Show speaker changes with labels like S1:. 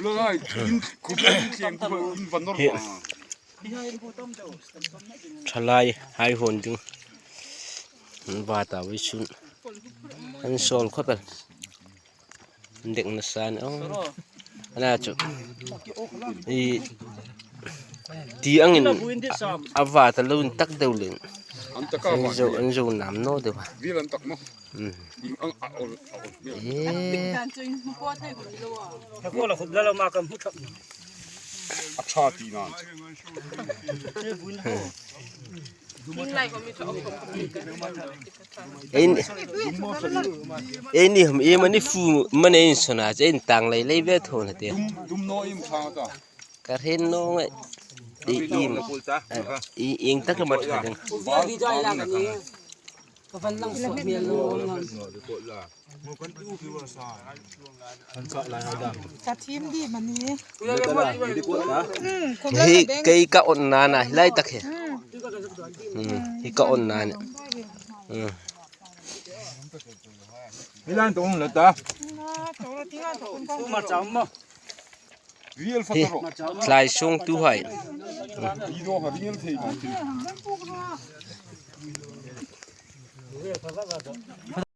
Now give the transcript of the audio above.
S1: เลยคุณเชียงคุณวันนอร์
S2: ทลายหายหนจึงบาตาวิชุนอันโซลเข้าไปเด็กนักศึกษาอ๋อน่าจะที่อังอินอาวาตาลุนตักเดวลินอันโจน้ำโน่เดี๋ยว
S1: อัชาตีนาน
S2: เอ็นนี่ผมมันนี่ฟูมันเองสนาจะเอ็นต่างเลยเลยเวทโหนเดียว
S1: ดุมน้อยชาจ้ะ
S2: การเห็นน้องอิงตักมาถึง
S3: กระทิมดีมันนี้
S2: เฮ้ยไก่ก็อ่อนนานนะไล่ตักเหรอเฮ้ยก็อ่อนนานเนี่ย
S1: ไม่ได้ตรงเลยจ้ะมาจังมั้ง
S2: คลายช่วงตู้ให้